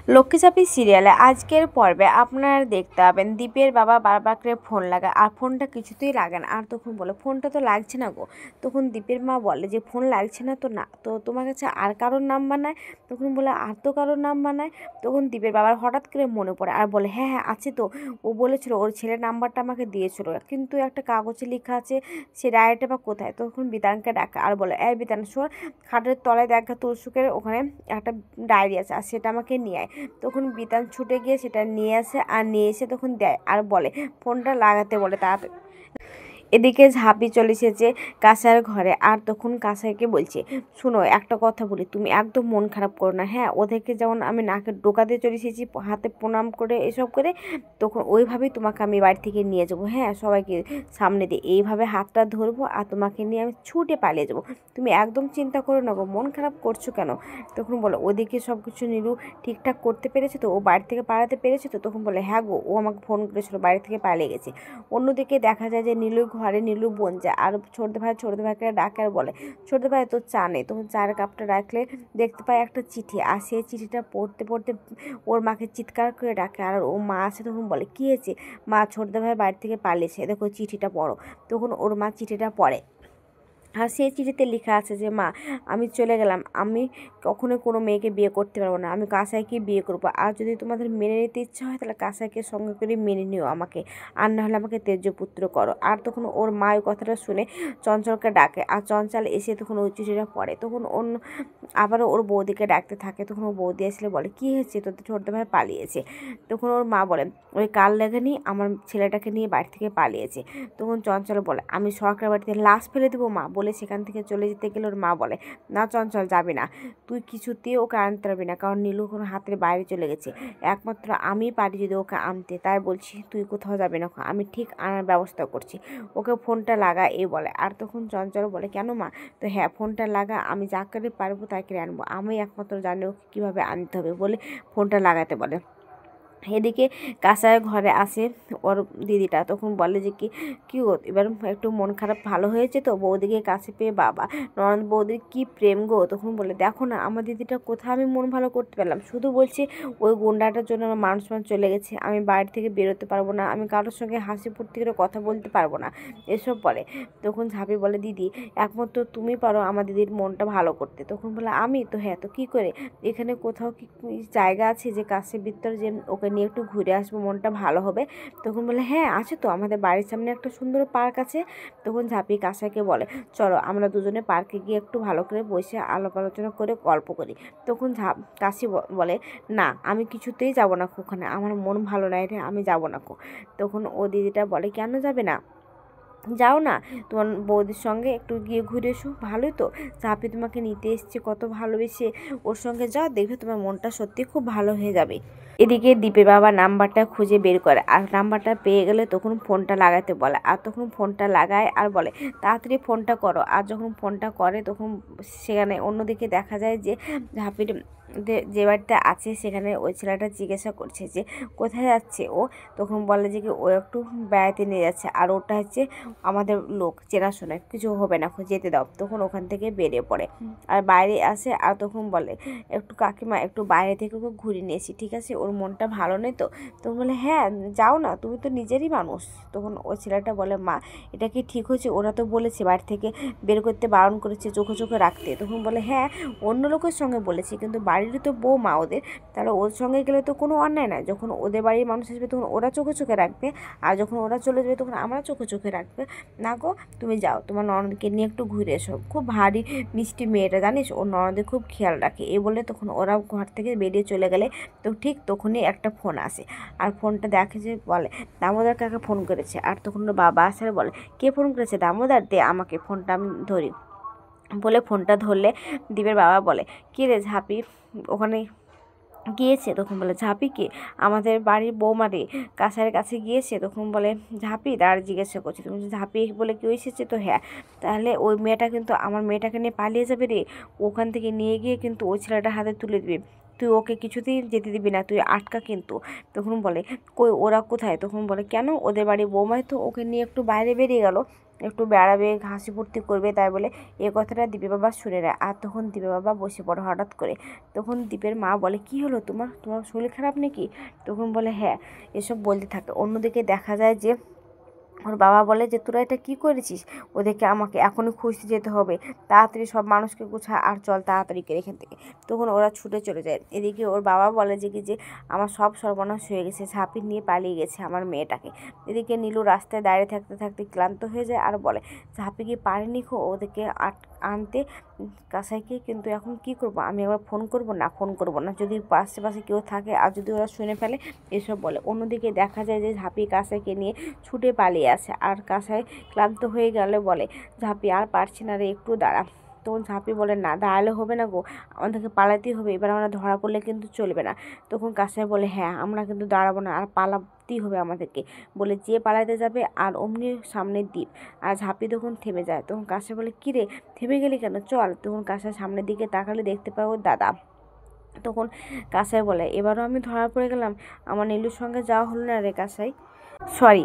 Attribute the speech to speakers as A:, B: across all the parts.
A: লক্ষ্মীচাপি সিরিয়ালে আজকের পর্বে আপনারা দেখতে পাবেন দীপের বাবা বারবার করে ফোন লাগায় আর ফোনটা কিছুতেই লাগে না। আর তখন বলে ফোনটা তো লাগছে না গো। তখন দীপের মা বলে যে ফোন লাগছে না তো, না তো তোমার কাছে আর কারোর নাম্বার নাই? তখন বলে আর তো কারোর নাম্বার নাই। তখন দীপের বাবার হঠাৎ করে মনে পড়ে আর বলে হ্যাঁ হ্যাঁ আছে তো, ও বলেছিল ওর ছেলের নাম্বারটা আমাকে দিয়েছিল, কিন্তু একটা কাগজে লেখা আছে সে ডায়েরিটা বা কোথায়। তখন বিতানকে ডাকে আর বলে এই বিতান শোন, খাটের তলায় দেখা তুলসুকের ওখানে একটা ডায়েরি আছে আর সেটা আমাকে নিয়ে আয়। তখন বিতান ছুটে গিয়ে সেটা নিয়ে আসে আর নিয়ে এসে তখন দেয় আর বলে ফোনটা লাগাতে বলে তাড়াতাড়ি। এদিকে ঝাঁপি চলে এসেছে কাঁসার ঘরে আর তখন কাঁসাইকে বলছে শুনো একটা কথা বলি, তুমি একদম মন খারাপ করো না, হ্যাঁ ওদেরকে যেমন আমি নাকে ডোকাতে চলে এসেছি হাতে প্রণাম করে এসব করে, তখন ওইভাবেই তোমাকে আমি বাড়ি থেকে নিয়ে যাবো, হ্যাঁ সবাইকে সামনে দিয়ে এইভাবে হাতটা ধরবো আর তোমাকে নিয়ে আমি ছুটে পালিয়ে যাবো। তুমি একদম চিন্তা করো না গো, মন খারাপ করছো কেন? তখন বলো ওদিকে সব কিছু নীলু ঠিকঠাক করতে পেরেছে তো, ও বাড়ি থেকে পালাতে পেরেছে তো? তখন বলে হ্যাঁ গো, ও আমাকে ফোন করেছিল, বাড়ি থেকে পালিয়ে গেছে। অন্যদিকে দেখা যায় যে নীলুর ঘরে নীলু বোন যায় আর ছোট ভাইকে ডাকে আর বলে ছোট ভাই তো চা নেই। তখন চায়ের কাপটা রাখলে দেখতে পায় একটা চিঠি আর সেই চিঠিটা পড়তে পড়তে ওর মাকে চিৎকার করে ডাকে আর ও মা আসে। তখন বলে কী হয়েছে মা? ছোট ভাই বাড়ি থেকে পালিয়েছে, দেখো চিঠিটা পড়ো। তখন ওর মা চিঠিটা পড়ে আর সেই চিঠিতে লেখা আছে যে মা আমি চলে গেলাম, আমি কখনোই কোনো মেয়েকে বিয়ে করতে পারবো না, আমি কাঁসাইকে বিয়ে করবো। আর যদি তোমাদের মেনে নিতে ইচ্ছা হয় তাহলে কাঁসাইকে সঙ্গে করে মেনে নিও আমাকে, আর না হলে আমাকে তেজ্যপুত্র করো। আর তখন ওর মা ওই কথাটা শুনে চঞ্চলকে ডাকে আর চঞ্চল এসে তখন ওই চিঠিটা পড়ে। তখন অন্য আবারও ওর বৌদিকে ডাকতে থাকে। তখন ওর বৌদি আসলে বলে কী হয়েছে, তোদের ছোট ভাই পালিয়েছে। তখন ওর মা বলে ওই কাল লেখানি আমার ছেলেটাকে নিয়ে বাড়ি থেকে পালিয়েছে। তখন চঞ্চল বলে আমি সরকার বাড়িতে লাশ ফেলে দেবো মা, বলে সেখান থেকে চলে যেতে গেলে ওর মা বলে না চঞ্চল যাবে না, তুই কিছুতেই ওকে আনতে পারবি না, কারণ নীলু কোনো হাতের বাইরে চলে গেছে, একমাত্র আমি পারি যদি ওকে আনতে, তাই বলছি তুই কোথাও যাবি না, আমি ঠিক আনার ব্যবস্থা করছি, ওকে ফোনটা লাগা এই বলে। আর তখন চঞ্চল বলে কেন মা? তো হ্যাঁ ফোনটা লাগা, আমি যা করে পারবো তাকে আনবো, আমি একমাত্র জানি ওকে কীভাবে আনতে হবে, বলে ফোনটা লাগাতে বলে। এদিকে কাঁসার ঘরে আসে ওর দিদিটা। তখন বলে যে কি গো এবার একটু মন খারাপ ভালো হয়েছে তো? বৌদিকে কাছে পেয়ে বাবা ননদ বৌদির কি প্রেম গো। তখন বলে দেখো না আমার দিদিটা কোথাও আমি মন ভালো করতে পারলাম, শুধু বলছি ওই গুন্ডাটার জন্য আমার মান সম্মান চলে গেছে, আমি বাড়ি থেকে বেরোতে পারবো না, আমি কারোর সঙ্গে হাসি ফুর্তি করে কথা বলতে পারবো না, এসব বলে। তখন ঝাঁপি বলে দিদি একমাত্র তুমি পারো আমার দিদির মনটা ভালো করতে। তখন বলে আমি তো, হ্যাঁ তো কী করে, এখানে কোথাও কি জায়গা আছে যে কাছের ভিতরে যে ওকে নিয়ে একটু ঘুরে আসবো, মনটা ভালো হবে? তখন বলে হ্যাঁ আছে তো, আমাদের বাড়ির সামনে একটা সুন্দর পার্ক আছে। তখন ঝাঁপি কাঁসাকে বলে চলো আমরা দুজনে পার্কে গিয়ে একটু ভালো করে বসে আলাপ আলোচনা করে গল্প করি। তখন কাশি বলে না আমি কিছুতেই যাব না ওখানে, আমার মন ভালো নাই রে, আমি যাব না। তখন ও দিদিটা বলে কেন যাবে না, যাও না, তোমার বৌদির সঙ্গে একটু গিয়ে ঘুরে এসো, ভালোই তো, ঝাঁপি তোমাকে নিতে এসছে কত ভালোবেসে, ওর সঙ্গে যাও, দেখবে তোমার মনটা সত্যি খুব ভালো হয়ে যাবে। এদিকে দীপের বাবা নাম্বারটা খুঁজে বের করে আর নাম্বারটা পেয়ে গেলে তখন ফোনটা লাগাতে বলে আর তখন ফোনটা লাগায় আর বলে তাড়াতাড়ি ফোনটা করো। আর যখন ফোনটা করে তখন সেখানে অন্যদিকে দেখা যায় যে ঝাঁপির যে বাড়িতে আছে সেখানে ওই ছেলেটা জিজ্ঞাসা করছে যে কোথায় যাচ্ছে ও। তখন বলে যে ও একটু বেড়াতে নিয়ে যাচ্ছে আর ওটা হচ্ছে আমাদের লোক চেনাশোনা, কিছু হবে না যেতে দাও। তখন ওখান থেকে বেরিয়ে পড়ে আর বাইরে আসে আর তখন বলে একটু কাকিমা একটু বাইরে থেকে ওকে ঘুরে নিয়েছি, ঠিক আছে, ওর মনটা ভালো নেই তো। তখন বলে হ্যাঁ যাও না, তুমি তো নিজেরই মানুষ। তখন ওই ছেলেটা বলে মা এটা কি ঠিক হয়েছে? ওরা তো বলেছে বাড়ি থেকে বের করতে বারণ করেছে, চোখে চোখে রাখতে। তখন বলে হ্যাঁ অন্য লোকের সঙ্গে বলেছি, কিন্তু বাড়িরই তো বউ মা ওদের, তাহলে ওর সঙ্গে গেলে তো কোনো অন্যায় না, যখন ওদের বাড়ির মানুষ আসবে তখন ওরা চোখে চোখে রাখবে, আর যখন ওরা চলে যাবে তখন আমরা চোখে চোখে রাখবে। না গো তুমি যাও, তোমার ননদকে নিয়ে একটু ঘুরে এসো, খুব ভারী মিষ্টি মেয়েটা জানিস, ওর ননদের খুব খেয়াল রাখে। এই বলে তখন ওরা ঘর থেকে বেরিয়ে চলে গেলে তো ঠিক তখনই একটা ফোন আসে আর ফোনটা দেখে যে বলে দামোদর কাকা ফোন করেছে। আর তখন ওর বাবা আসার বলে কে ফোন করেছে? দামোদর, দে আমাকে ফোনটা, আমি ধরি। বলে ফোনটা ধরলে দীপের বাবা বলে কী রে ঝাঁপি ওখানে গিয়েছে? তখন বলে ঝাঁপি কে? আমাদের বাড়ির বৌমারে কাছারের কাছে গিয়েছে। তখন বলে ঝাঁপি, তার জিজ্ঞাসা করছে তুমি ঝাঁপি বলে কেউ এসেছে? তো হ্যাঁ, তাহলে ওই মেয়েটা কিন্তু আমার মেয়েটাকে নিয়ে পালিয়ে যাবে রে, ওখান থেকে নিয়ে গিয়ে কিন্তু ওই ছেলেটার হাতে তুলে দিবে, তুই ওকে কিছুতেই যেতে দিবি না, তুই আটকা কিন্তু। তখন বলে কই ওরা কোথায়? তখন বলে কেন, ওদের বাড়ির বৌমাই তো ওকে নিয়ে একটু বাইরে বেরিয়ে গেল। একটু বেড়াবে, হাসি ফুর্তি করবে, তাই বলে এই কথাটা দীপের বাবা শুনে নেয়। আর তখন দীপের বাবা বসে পড়ে হঠাৎ করে। তখন দীপের মা বলে, কি হলো তোমার, তোমার শরীর খারাপ নাকি? তখন বলে হ্যাঁ, এসব বলতে থাকে। অন্যদিকে দেখা যায় যে ওর বাবা বলে যে তোরা এটা কী করেছিস, ওদেরকে আমাকে এখনই খুঁজতে যেতে হবে, তাড়াতাড়ি সব মানুষকে গুছা আর চল তাড়াতাড়ি করে এখান থেকে। তখন ওরা ছুটে চলে যায়। এদিকে ওর বাবা বলে যে কি যে আমার সব সর্বনাশ হয়ে গেছে, ঝাঁপি নিয়ে পালিয়ে গেছে আমার মেয়েটাকে। এদিকে নীলু রাস্তায় দাঁড়িয়ে থাকতে থাকতে ক্লান্ত হয়ে যায় আর বলে ঝাঁপি কি পারেনি ওদেরকে আনতে কাসাইকে, কিন্তু এখন কি করব, আমি একবার ফোন করব? না, ফোন করব না, যদি পাশে কেউ থাকে আর যদি ওরা শুনে ফেলে, এসব বলে। অন্যদিকে দেখা যায় যে ঝাঁপি কাসাইকে নিয়ে ছুটে পালিয়ে আসে। আর কাসাই ক্লান্ত হয়ে গেলে বলে ঝাঁপি আর পারছি না রে, একটু দাঁড়া। তখন ঝাঁপি বলে না, দাঁড়ালে হবে না গো, আমাদেরকে পালাতেই হবে, এবার আমরা ধরা পড়লে কিন্তু চলবে না। তখন কাসাই বলে হ্যাঁ, আমরা কিন্তু দাঁড়াবো না, আর পালাতেই হবে আমাদেরকে, বলে যে পালাতে যাবে। আর অমনি সামনে দ্বীপ। আর ঝাঁপি তখন থেমে যায়। তখন কাসাই বলে কি রে, থেমে গেলি কেন, চল। তখন কাসাই সামনের দিকে তাকালে দেখতে পায় ওর দাদা। তখন কাসাই বলে এবারও আমি ধরা পড়ে গেলাম, আমার নীলুর সঙ্গে যাওয়া হলো না রে কাসাই, সরি।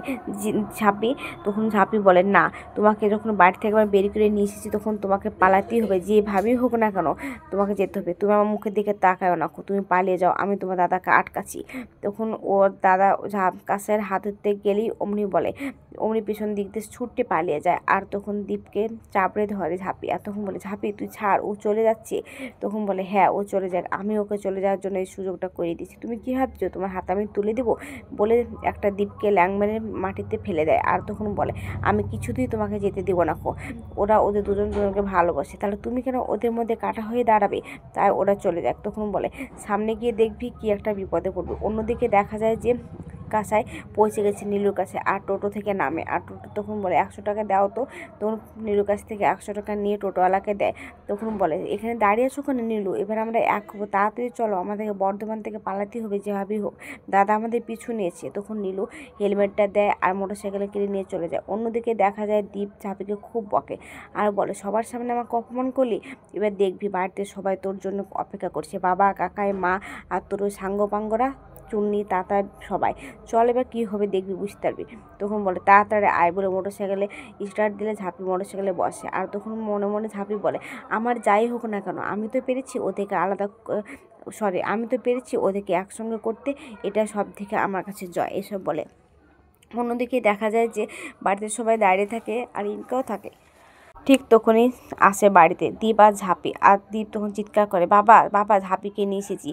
A: ঝাঁপি। তখন ঝাঁপি বলে না, তোমাকে যখন বাড়ি থেকে একবার বের করে নিয়ে এসেছি তখন তোমাকে পালাতেই হবে, যেভাবেই হোক না কেন তোমাকে যেতে হবে। তুমি আমার মুখের দিকে তাকাও না, তুমি পালিয়ে যাও, আমি তোমার দাদাকে আটকাচ্ছি। তখন ওর দাদা কাছের হাত ধরতে গেলেই অমনি বলে, অমনি পেছন দিক দিয়ে ছুটতে পালিয়ে যায়। আর তখন দীপকে চাপড়ে ধরে ঝাঁপি। আর তখন বলে ঝাঁপি তুই ছাড়, ও চলে যাচ্ছে। তখন বলে হ্যাঁ, ও চলে যাক, আমি ওকে চলে যাওয়ার জন্য এই সুযোগটা করে দিচ্ছি, তুমি কি ভাবছো তোমার হাতে আমি তুলে দেবো, বলে একটা দীপকে ল্যাং মেরে মাটিতে ফেলে দেয়। আর তখন বলে আমি কিছুতেই তোমাকে যেতে দেবো না ওরা ওদের দুজনকে ভালোবাসে, তাহলে তুমি কেন ওদের মধ্যে কাটা হয়ে দাঁড়াবে, তাই ওরা চলে যাক। তখন বলে সামনে গিয়ে দেখবি কি একটা বিপদে পড়বে। অন্যদিকে দেখা যায় যে কাসাই পৌঁছে গেছে নীলুর কাছে। আর টোটো থেকে নামে। আর টোটো তখন বলে 100 টাকা দাও তো। তখন নীলুর কাছ থেকে 100 টাকা নিয়ে টোটোওয়ালাকে দেয়। তখন বলে এখানে দাঁড়িয়ে আছো কেন নীলু, এবার আমরা এক হবো, তাড়াতাড়ি চলো, আমাদেরকে বর্ধমান থেকে পালাতেই হবে যেভাবেই হোক, দাদা আমাদের পিছু নিয়েছে। তখন নীলু হেলমেটটা দেয় আর মোটরসাইকেলে কিনে নিয়ে চলে যায়। অন্যদিকে দেখা যায় দীপ ঝাঁপিকে খুব বকে আর বলে সবার সামনে আমাকে অপমান করলি, এবার দেখবি বাড়িতে সবাই তোর জন্য অপেক্ষা করছে, বাবা, কাকাই, মা আর তোর ওই সাঙ্গপাঙ্গরা, চুন্নি, তাতা, সবাই, চল এবার কী হবে দেখবি, বুঝতে পারবি। তখন বলে তাড়াতাড়ি আয়, বলে মোটরসাইকেলে স্টার্ট দিলে ঝাঁপি মোটরসাইকেলে বসে। আর তখন মনে মনে ঝাঁপি বলে আমার যাই হোক না কেন, আমি তো পেরেছি ওদেরকে আলাদা, সরি, আমি তো পেরেছি ওদেরকে একসঙ্গে করতে, এটা সব থেকে আমার কাছে জয়, এসব বলে। অন্যদিকে দেখা যায় যে বাড়িতে সবাই দাঁড়িয়ে থাকে আর ইনকাও থাকে। ঠিক তখনই আসে বাড়িতে দীপ আর ঝাঁপি। আর দীপ তখন চিৎকার করে বাবা, বাবা, ঝাঁপিকে নিয়ে এসেছি।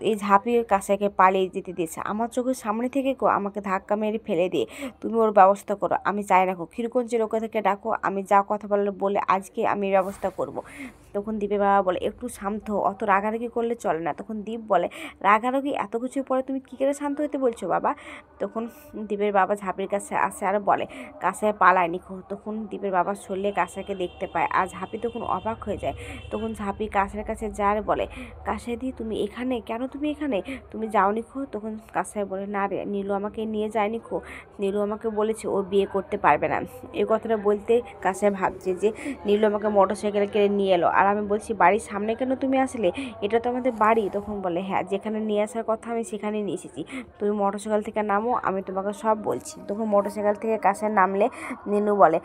A: এই ঝাঁপি কাসাইকে পালিয়ে যেতে দিয়েছে আমার চোখের সামনে থেকে আমাকে ধাক্কা মেরে ফেলে দিয়ে, তুমি ওর ব্যবস্থা করো, আমি চাই না ক্ষীরগঞ্জের ওকে থেকে ডাকো, আমি যা কথা বলে আজকে আমি ব্যবস্থা করব। তখন দীপের বাবা বলে একটু শান্ত, অত রাগারাগি করলে চলে না। তখন দীপ বলে রাগারাগি, এত কিছুর পরে তুমি কী করে শান্ত হতে বলছো বাবা। তখন দীপের বাবা ঝাঁপির কাছে আসে আর বলে কাসাই পালায়নি। তখন দীপের বাবা শরীরে কাসাইকে দেখতে পায় আর ঝাঁপি তখন অবাক হয়ে যায়। তখন ঝাঁপি কাসাইয়ের কাছে যায় আর বলে কাসাই দি, তুমি এখানে কেন, তুমি এখানে, তুমি যাওনি তখন কাসাই বলে না রে, নীলু আমাকে নিয়ে যায়নি নীলু আমাকে বলেছে ও বিয়ে করতে পারবে না। এই কথাটা বলতে কাসাই ভাবছে যে নীলু আমাকে মোটরসাইকেলে কেড়ে নিয়ে এলো, আর আমি বলছি বাড়ির সামনে কেন তুমি আসলে, এটা তো আমাদের বাড়ি। তখন বলে হ্যাঁ, যেখানে নিয়ে আসার কথা আমি সেখানে নিয়ে এসেছি, তুমি মোটরসাইকেল থেকে নামো, আমি তোমাকে সব বলছি। তখন মোটরসাইকেল থেকে কাসাই নামলে নীলু বলে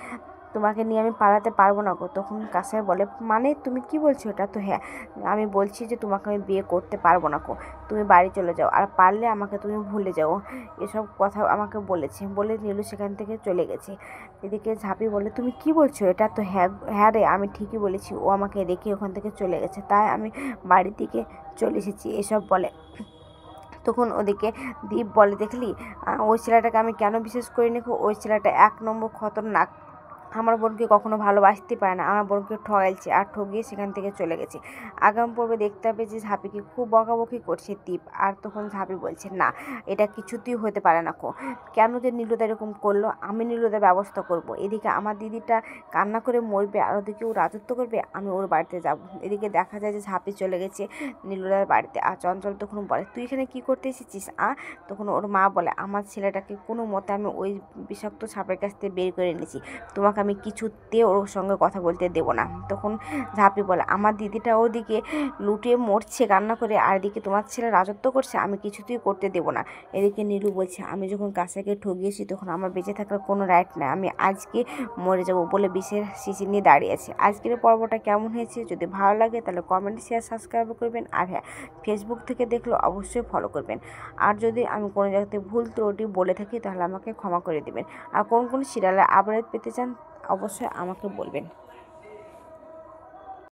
A: তোমাকে নিয়ে আমি পালাতে পারবো না তখন কাসাই বলে মানে তুমি কি বলছো, এটা তো হ্যাঁ, আমি বলছি যে তোমাকে আমি বিয়ে করতে পারবো না তুমি বাড়ি চলে যাও, আর পারলে আমাকে তুমি ভুলে যাও, এসব কথা আমাকে বলেছে, বলে নীলু সেখান থেকে চলে গেছে। এদিকে ঝাঁপি বলে তুমি কি বলছো, এটা তো হ্যাঁ, হ্যাঁ রে, আমি ঠিকই বলেছি, ও আমাকে রেখে ওখান থেকে চলে গেছে, তাই আমি বাড়ির দিকে চলে এসেছি, এসব বলে। তখন ওদিকে দীপ বলে দেখলি ওই ছেলেটাকে আমি কেন বিশেষ করিনি, ওই ছেলেটা 1 নম্বর খতরনাক, আমার বোনকে কখনো ভালোবাসতে পারে না, আমার বোনকে ঠগাইছে আর ঠগিয়ে সেখান থেকে চলে গেছে। আগাম পর্বে দেখতে হবে যে ঝাঁপিকে খুব বকাবকি করছে দীপ। আর তখন ঝাঁপি বলছে না, এটা কিছুতেই হতে পারে না কেন যে নীলুদা এরকম করলো, আমি নীলুদার ব্যবস্থা করব। এদিকে আমার দিদিটা কান্না করে মরবে আর ওদিকে ও রাজত্ব করবে, আমি ওর বাড়িতে যাব। এদিকে দেখা যায় যে ঝাঁপি চলে গেছে নীলুদার বাড়িতে। আর চঞ্চল তখন বলে তুই এখানে কি করতে এসেছিস তখন ওর মা বলে আমার ছেলেটাকে কোনো মতে আমি ওই বিষাক্ত সাপের কাছ থেকে বের করে এনেছি, তোমাকে আমি কিছুতে ওর সঙ্গে কথা বলতে দেবো না। তখন ঝাঁপি বলে, আমার দিদিটা ওদিকে লুটিয়ে মরছে কান্না করে, আর এদিকে তোমার ছেলে রাজত্ব করছে, আমি কিছুতেই করতে দেবো না। এদিকে নীলু বলছে, আমি যখন কাসাকে ঠকিয়েছি তখন আমার বেঁচে থাকার কোনো রাইট নেই, আমি আজকে মরে যাব বলে বিষের শিশি নিয়ে দাঁড়িয়েছে। আজকের পর্বটা কেমন হয়েছে যদি ভালো লাগে তাহলে কমেন্ট, শেয়ার, সাবস্ক্রাইব করবেন। আর হ্যাঁ, ফেসবুক থেকে দেখলে অবশ্যই ফলো করবেন। আর যদি আমি কোনো জায়গাতে ভুল ত্রুটি বলে থাকি তাহলে আমাকে ক্ষমা করে দেবেন। আর কোন কোন সিরিয়ালে আপডেট পেতে চান অবশ্যই আমাকে বলবেন।